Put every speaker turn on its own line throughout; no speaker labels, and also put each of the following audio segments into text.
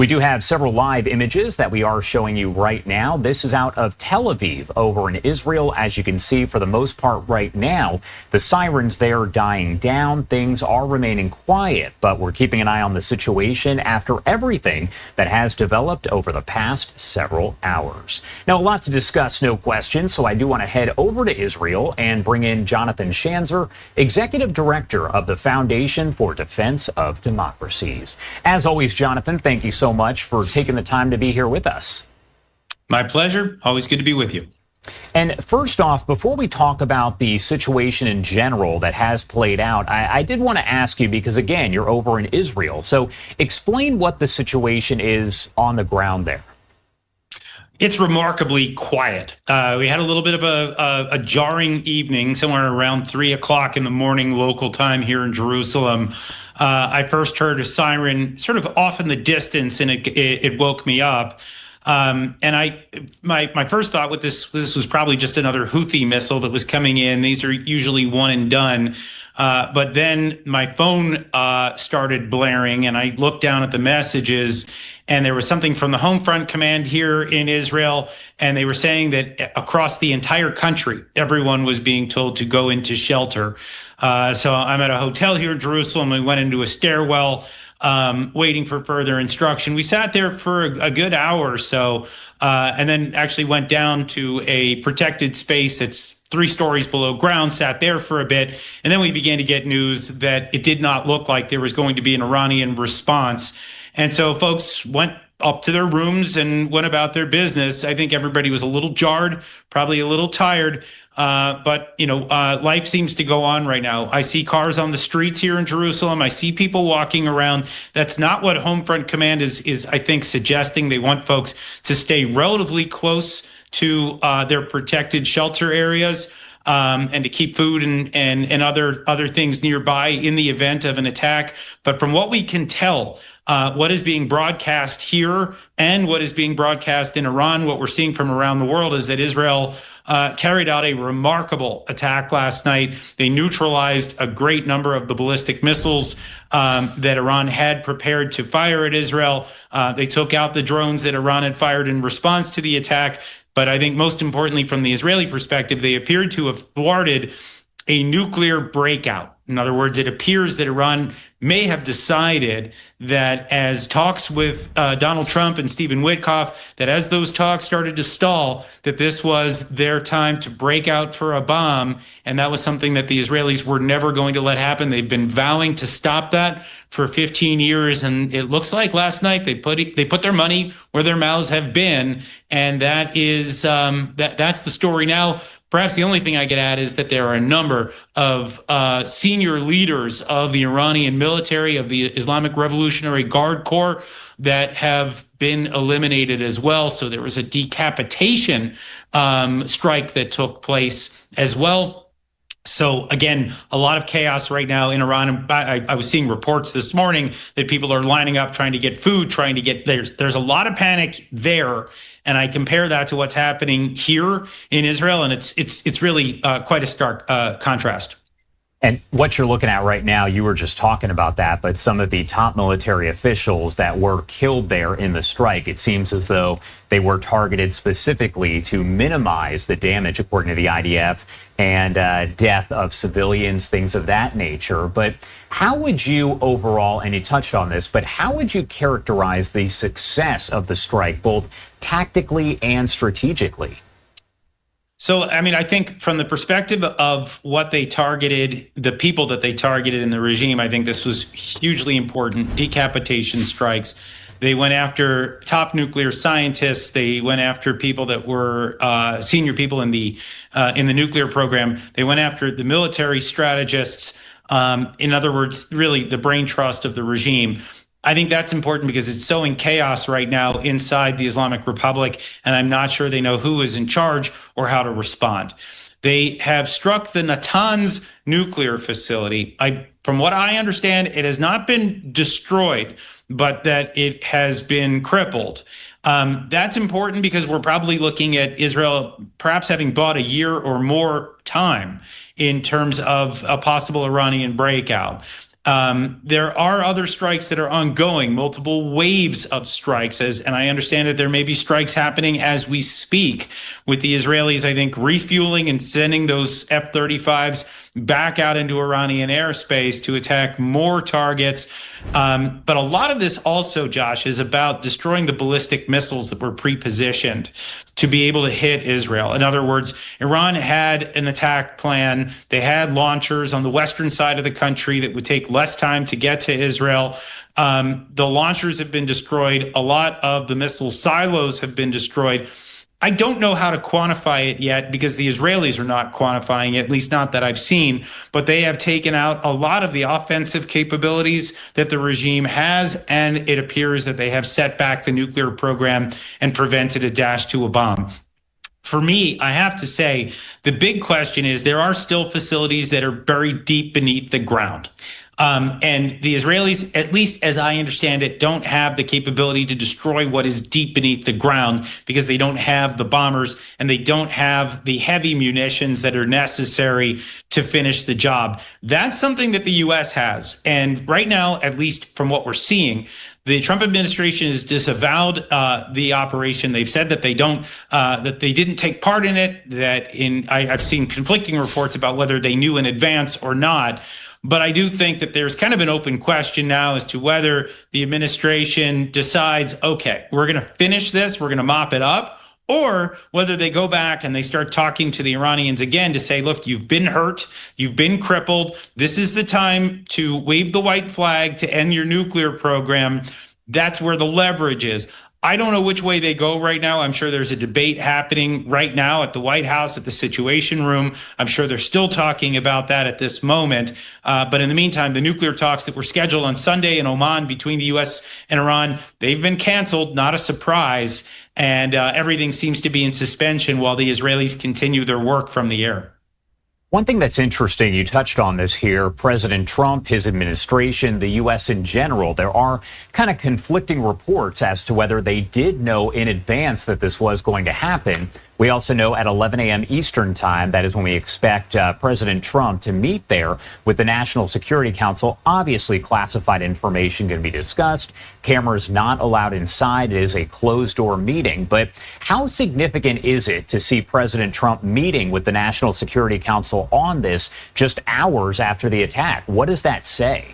We do have several live images that we are showing you right now. This is out of Tel Aviv over in Israel. As you can see, for the most part right now, the sirens there are dying down. Things are remaining quiet, but we're keeping an eye on the situation after everything that has developed over the past several hours. Now, a lot to discuss, no question, so I do want to head over to Israel and bring in Jonathan Schanzer, Executive Director of the Foundation for Defense of Democracies. As always, Jonathan, thank you so much for taking the time to be here with us.
My pleasure. Always good to be with you.
And first off, before we talk about the situation in general that has played out, I did want to ask you, because again, you're over in Israel. So explain what the situation is on the ground there.
It's remarkably quiet. We had a little bit of a jarring evening, somewhere around 3 o'clock in the morning local time here in Jerusalem. I first heard a siren sort of off in the distance, and it woke me up. And my first thought with this was probably just another Houthi missile that was coming in. These are usually one and done. But then my phone started blaring, and I looked down at the messages, and there was something from the Home Front Command here in Israel, and they were saying that across the entire country, everyone was being told to go into shelter. So I'm at a hotel here in Jerusalem. We went into a stairwell, waiting for further instruction. We sat there for a good hour or so, and then actually went down to a protected space that's 3 stories below ground, sat there for a bit, and then we began to get news that it did not look like there was going to be an Iranian response. And so folks went up to their rooms and went about their business. I think everybody was a little jarred, probably a little tired, but life seems to go on right now. I see cars on the streets here in Jerusalem. I see people walking around. That's not what Home Front Command is I think, suggesting. They want folks to stay relatively close to their protected shelter areas, and to keep food and other things nearby in the event of an attack. But from what we can tell, what is being broadcast here and what is being broadcast in Iran, what we're seeing from around the world, is that Israel carried out a remarkable attack last night. They neutralized a great number of the ballistic missiles that Iran had prepared to fire at Israel. They took out the drones that Iran had fired in response to the attack. But I think most importantly, from the Israeli perspective, they appeared to have thwarted a nuclear breakout. In other words, it appears that Iran may have decided that, as talks with Donald Trump and Stephen Witkoff, that as those talks started to stall, that this was their time to break out for a bomb. And that was something that the Israelis were never going to let happen. They've been vowing to stop that for 15 years. And it looks like last night they put their money where their mouths have been. And that is that's the story now. Perhaps the only thing I could add is that there are a number of senior leaders of the Iranian military, of the Islamic Revolutionary Guard Corps, that have been eliminated as well. So there was a decapitation strike that took place as well. So again, a lot of chaos right now in Iran. I was seeing reports this morning that people are lining up, trying to get food, there's a lot of panic there. And I compare that to what's happening here in Israel, and it's really quite a stark contrast.
And what you're looking at right now, you were just talking about that, but some of the top military officials that were killed there in the strike, it seems as though they were targeted specifically to minimize the damage, according to the IDF, and death of civilians, things of that nature. But how would you overall, and you touched on this, but how would you characterize the success of the strike, both tactically and strategically?
So, I mean, I think from the perspective of what they targeted, the people that they targeted in the regime, I think this was hugely important. Decapitation strikes. They went after top nuclear scientists. They went after people that were senior people in the nuclear program. They went after the military strategists. In other words, really the brain trust of the regime. I think that's important because it's so in chaos right now inside the Islamic Republic, and I'm not sure they know who is in charge or how to respond. They have struck the Natanz nuclear facility. From what I understand, it has not been destroyed, but that it has been crippled. That's important because we're probably looking at Israel perhaps having bought a year or more time in terms of a possible Iranian breakout. There are other strikes that are ongoing, multiple waves of strikes, and I understand that there may be strikes happening as we speak, with the Israelis, I think, refueling and sending those F-35s back out into Iranian airspace to attack more targets. But a lot of this also, Josh, is about destroying the ballistic missiles that were pre-positioned to be able to hit Israel. In other words, Iran had an attack plan. They had launchers on the western side of the country that would take less time to get to Israel. The launchers have been destroyed. A lot of the missile silos have been destroyed. I don't know how to quantify it yet because the Israelis are not quantifying it, at least not that I've seen, but they have taken out a lot of the offensive capabilities that the regime has, and it appears that they have set back the nuclear program and prevented a dash to a bomb. For me, I have to say, the big question is there are still facilities that are buried deep beneath the ground. And the Israelis, at least as I understand it, don't have the capability to destroy what is deep beneath the ground because they don't have the bombers and they don't have the heavy munitions that are necessary to finish the job. That's something that the U.S. has. And right now, at least from what we're seeing, the Trump administration has disavowed the operation. They've said that they don't, that they didn't take part in it. I've seen conflicting reports about whether they knew in advance or not. But I do think that there's kind of an open question now as to whether the administration decides, okay, we're going to finish this, we're going to mop it up, or whether they go back and they start talking to the Iranians again to say, look, you've been hurt, you've been crippled. This is the time to wave the white flag to end your nuclear program. That's where the leverage is. I don't know which way they go right now. I'm sure there's a debate happening right now at the White House, at the Situation Room. I'm sure they're still talking about that at this moment. But in the meantime, the nuclear talks that were scheduled on Sunday in Oman between the U.S. and Iran, they've been canceled, not a surprise. And everything seems to be in suspension while the Israelis continue their work from the air.
One thing that's interesting, you touched on this here, President Trump, his administration, the U.S. in general, there are kind of conflicting reports as to whether they did know in advance that this was going to happen. We also know at 11 a.m. Eastern time, that is when we expect President Trump to meet there with the National Security Council. Obviously, classified information going to be discussed. Cameras not allowed inside. It is a closed-door meeting. But how significant is it to see President Trump meeting with the National Security Council on this just hours after the attack? What does that say?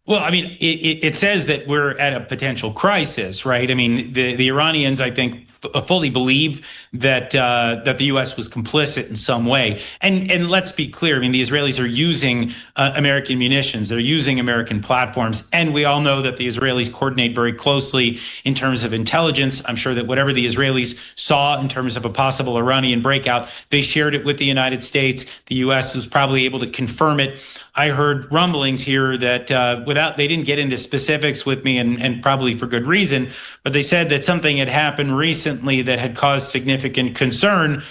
Well, I mean, it says that we're at a potential crisis, right? I mean, the Iranians, I think, fully believe that that the U.S. was complicit in some way. And let's be clear. I mean, the Israelis are using American munitions. They're using American platforms. And we all know that the Israelis coordinate very closely in terms of intelligence. I'm sure that whatever the Israelis saw in terms of a possible Iranian breakout, they shared it with the United States. The U.S. was probably able to confirm it. I heard rumblings here that they didn't get into specifics with me, and probably for good reason, but they said that something had happened recently that had caused significant concern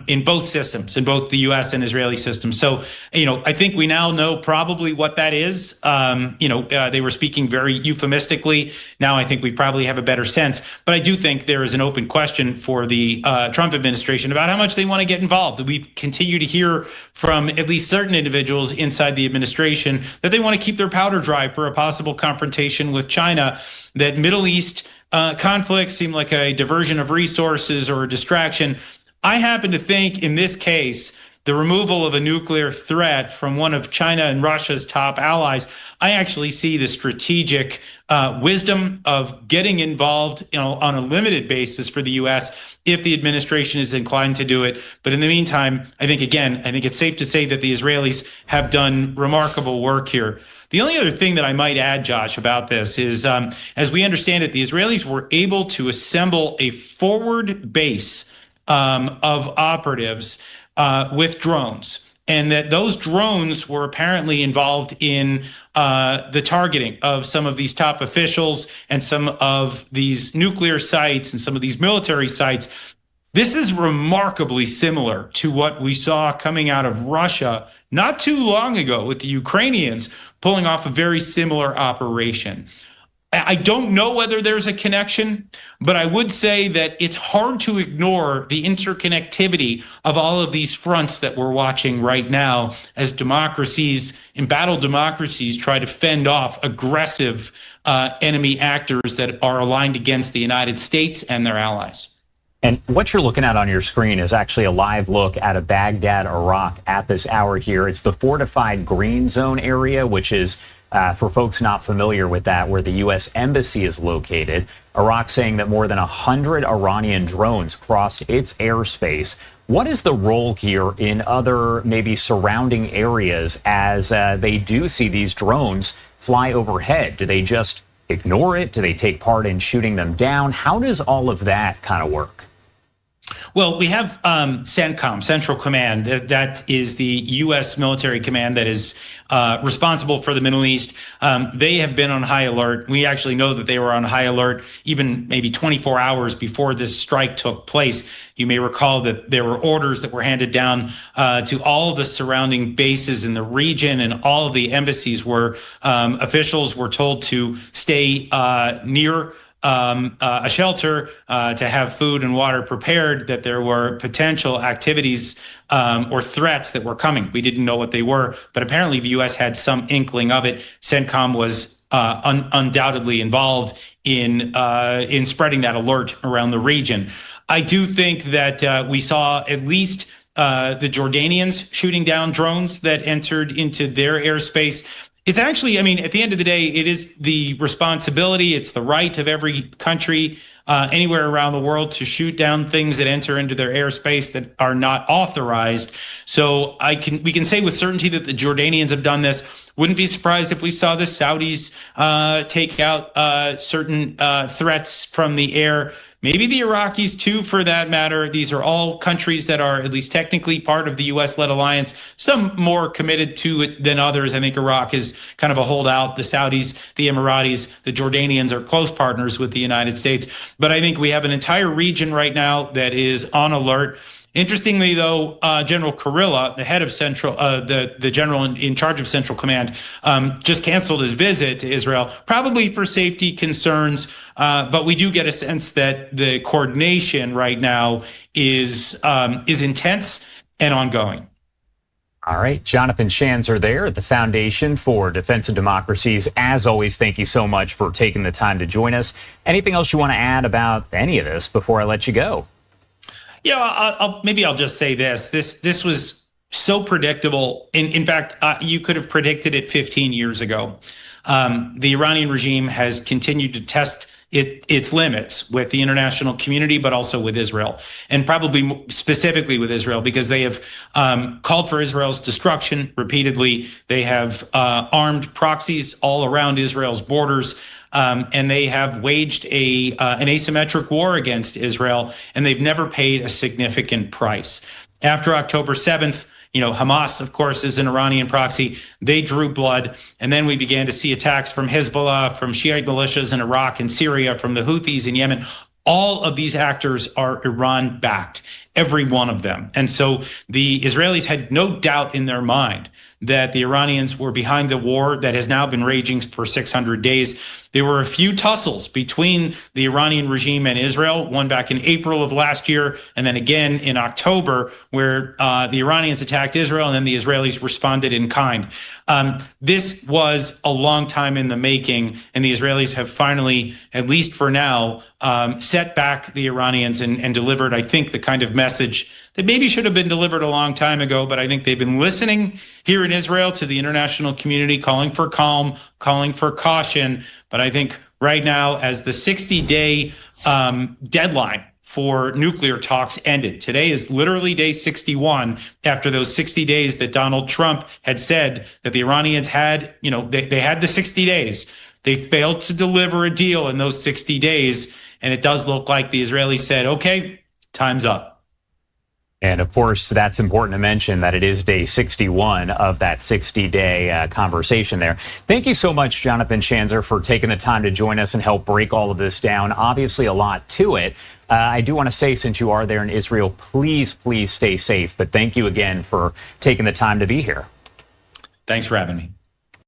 in both systems, in both the U.S. and Israeli systems. So, I think we now know probably what that is. They were speaking very euphemistically. Now I think we probably have a better sense. But I do think there is an open question for the Trump administration about how much they want to get involved. We continue to hear from at least certain individuals inside the administration that they want to keep their powder dry for a possible confrontation with China, that Middle East conflicts seem like a diversion of resources or a distraction. I happen to think in this case, the removal of a nuclear threat from one of China and Russia's top allies, I actually see the strategic wisdom of getting involved on a limited basis for the U.S. if the administration is inclined to do it. But in the meantime, I think it's safe to say that the Israelis have done remarkable work here. The only other thing that I might add, Josh, about this is, as we understand it, the Israelis were able to assemble a forward base of operatives with drones, and that those drones were apparently involved in the targeting of some of these top officials and some of these nuclear sites and some of these military sites. This is remarkably similar to what we saw coming out of Russia not too long ago with the Ukrainians pulling off a very similar operation. I don't know whether there's a connection, but I would say that it's hard to ignore the interconnectivity of all of these fronts that we're watching right now as democracies, embattled democracies, try to fend off aggressive enemy actors that are aligned against the United States and their allies.
And what you're looking at on your screen is actually a live look at of Baghdad, Iraq at this hour here. It's the fortified green zone area, which is, for folks not familiar with that, where the U.S. Embassy is located. Iraq saying that more than 100 Iranian drones crossed its airspace. What is the role here in other maybe surrounding areas as they do see these drones fly overhead? Do they just ignore it? Do they take part in shooting them down? How does all of that kind of work?
Well, we have CENTCOM, Central Command. That is the U.S. military command that is responsible for the Middle East. They have been on high alert. We actually know that they were on high alert even maybe 24 hours before this strike took place. You may recall that there were orders that were handed down to all of the surrounding bases in the region, and all of the embassies were officials were told to stay near a shelter, to have food and water prepared, that there were potential activities or threats that were coming. We didn't know what they were, but apparently the U.S. had some inkling of it. CENTCOM was undoubtedly involved in spreading that alert around the region. I do think that we saw at least the Jordanians shooting down drones that entered into their airspace. It's actually, I mean, at the end of the day, it is the responsibility, it's the right of every country anywhere around the world to shoot down things that enter into their airspace that are not authorized. So we can say with certainty that the Jordanians have done this. Wouldn't be surprised if we saw the Saudis take out certain threats from the air. Maybe the Iraqis, too, for that matter. These are all countries that are at least technically part of the U.S.-led alliance, some more committed to it than others. I think Iraq is kind of a holdout. The Saudis, the Emiratis, the Jordanians are close partners with the United States. But I think we have an entire region right now that is on alert. Interestingly, though, General Kurilla, the head of Central, the general in charge of Central Command, just canceled his visit to Israel, probably for safety concerns. But we do get a sense that the coordination right now is intense and ongoing.
All right. Jonathan Schanzer there at the Foundation for Defense of Democracies. As always, thank you so much for taking the time to join us. Anything else you want to add about any of this before I let you go?
Yeah, maybe I'll just say this. This was so predictable. In fact, you could have predicted it 15 years ago. The Iranian regime has continued to test its limits with the international community, but also with Israel, and probably specifically with Israel, because they have called for Israel's destruction repeatedly. They have armed proxies all around Israel's borders. And they have waged an asymmetric war against Israel, and they've never paid a significant price. After October 7th, Hamas, of course, is an Iranian proxy. They drew blood, and then we began to see attacks from Hezbollah, from Shiite militias in Iraq and Syria, from the Houthis in Yemen. All of these actors are Iran-backed, every one of them. And so the Israelis had no doubt in their mind that the Iranians were behind the war that has now been raging for 600 days. There were a few tussles between the Iranian regime and Israel, one back in April of last year, and then again in October, where the Iranians attacked Israel, and then the Israelis responded in kind. This was a long time in the making, and the Israelis have finally, at least for now, set back the Iranians and delivered, I think, the kind of message that maybe should have been delivered a long time ago, but I think they've been listening here in Israel to the international community, calling for calm, calling for caution. But I think right now, as the 60-day deadline for nuclear talks ended, today is literally day 61 after those 60 days that Donald Trump had said that the Iranians had, they had the 60 days. They failed to deliver a deal in those 60 days. And it does look like the Israelis said, okay, time's up.
And of course, that's important to mention that it is day 61 of that 60-day conversation there. Thank you so much, Jonathan Schanzer, for taking the time to join us and help break all of this down. Obviously, a lot to it. I do want to say, since you are there in Israel, please stay safe. But thank you again for taking the time to be here.
Thanks for having me.